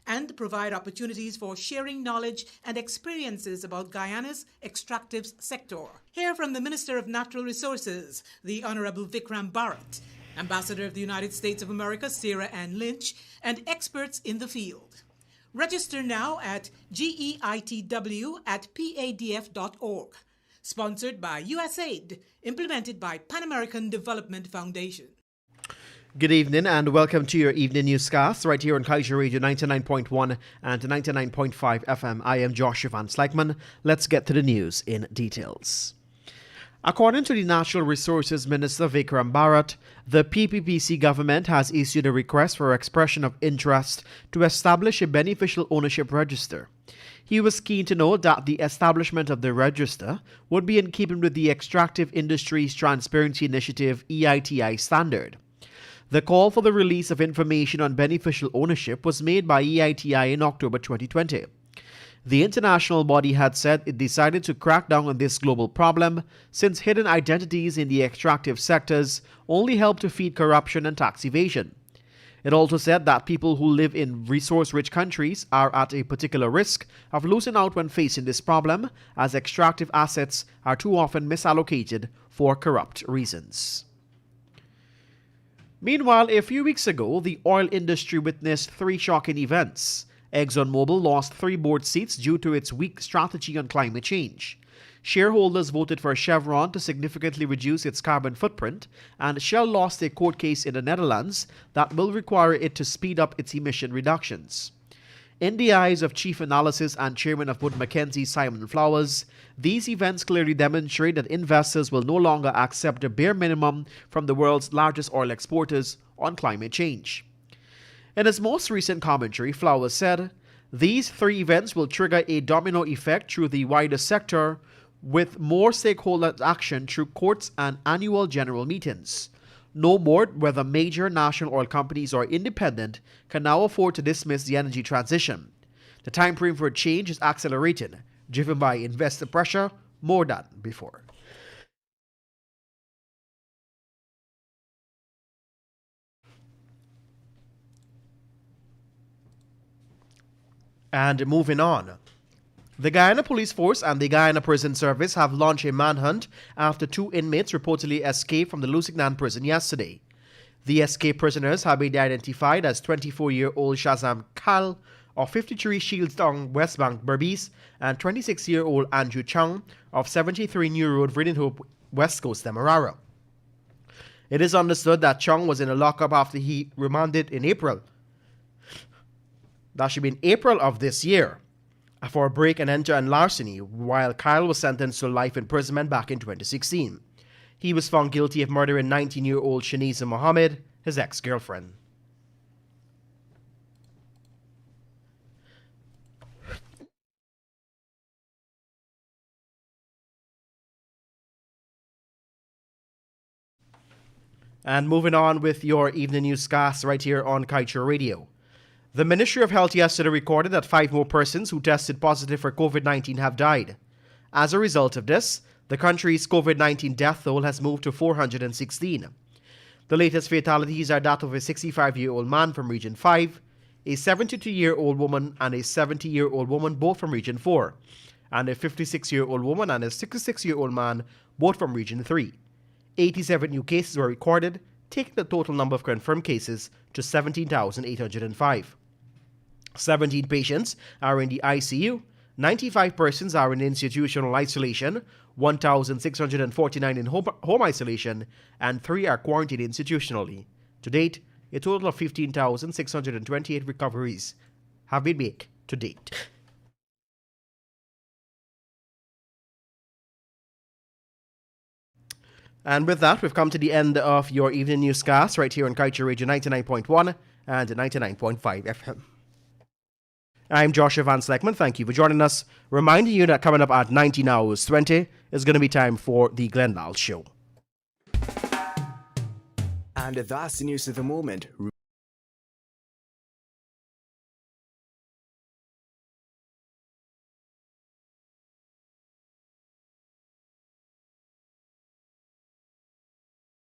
and provide opportunities for sharing knowledge and experiences about Guyana's extractive sector. Hear from the Minister of Natural Resources, the Honorable Vikram Bharat, Ambassador of the United States of America, Sarah Ann Lynch, and experts in the field. Register now at geitw@padf.org. Sponsored by USAID, implemented by Pan American Development Foundation. Good evening and welcome to your evening newscast right here on Kaieteur Radio 99.1 and 99.5 FM. I am Joshua Van Slyckman. Let's get to the news in details. According to the Natural Resources Minister Vikram Bharat, the PPPC government has issued a request for expression of interest to establish a beneficial ownership register. He was keen to note that the establishment of the register would be in keeping with the Extractive Industries Transparency Initiative EITI standard. The call for the release of information on beneficial ownership was made by EITI in October 2020. The international body had said it decided to crack down on this global problem since hidden identities in the extractive sectors only help to feed corruption and tax evasion. It also said that people who live in resource-rich countries are at a particular risk of losing out when facing this problem, as extractive assets are too often misallocated for corrupt reasons. Meanwhile, a few weeks ago, the oil industry witnessed three shocking events. ExxonMobil lost 3 board seats due to its weak strategy on climate change. Shareholders voted for Chevron to significantly reduce its carbon footprint, and Shell lost a court case in the Netherlands that will require it to speed up its emission reductions. In the eyes of Chief Analysis and Chairman of Wood Mackenzie Simon Flowers, these events clearly demonstrate that investors will no longer accept the bare minimum from the world's largest oil exporters on climate change. In his most recent commentary, Flowers said, "These 3 events will trigger a domino effect through the wider sector, with more stakeholder action through courts and annual general meetings. No board, whether major national oil companies or independent, can now afford to dismiss the energy transition. The time frame for change is accelerating, driven by investor pressure more than before." And moving on. The Guyana Police Force and the Guyana Prison Service have launched a manhunt after 2 inmates reportedly escaped from the Lusignan prison yesterday. The escaped prisoners have been identified as 24-year-old Shazam Kal of 53 Shieldston, West Bank, Berbice, and 26-year-old Andrew Chung of 73 New Road, Vriden Hope, West Coast, Demerara. It is understood that Chung was in a lockup after he remanded in April. That should be in April of this year, for break and enter and larceny, while Kyle was sentenced to life imprisonment back in 2016. He was found guilty of murdering 19-year-old Shaniza Mohammed, his ex-girlfriend. And moving on with your evening newscast right here on Kaieteur Radio. The Ministry of Health yesterday recorded that 5 more persons who tested positive for COVID-19 have died. As a result of this, the country's COVID-19 death toll has moved to 416. The latest fatalities are that of a 65-year-old man from Region 5, a 72-year-old woman and a 70-year-old woman, both from Region 4, and a 56-year-old woman and a 66-year-old man, both from Region 3. 87 new cases were recorded, taking the total number of confirmed cases to 17,805. 17 patients are in the ICU, 95 persons are in institutional isolation, 1,649 in home isolation, and 3 are quarantined institutionally. To date, a total of 15,628 recoveries have been made to date. And with that, we've come to the end of your evening newscast right here on Kaieteur Radio 99.1 and 99.5 FM. I'm Joshua Van Slyckman. Thank you for joining us. Reminding you that coming up at 19:20 is going to be time for the Glenn Lal Show. And that's the news of the moment.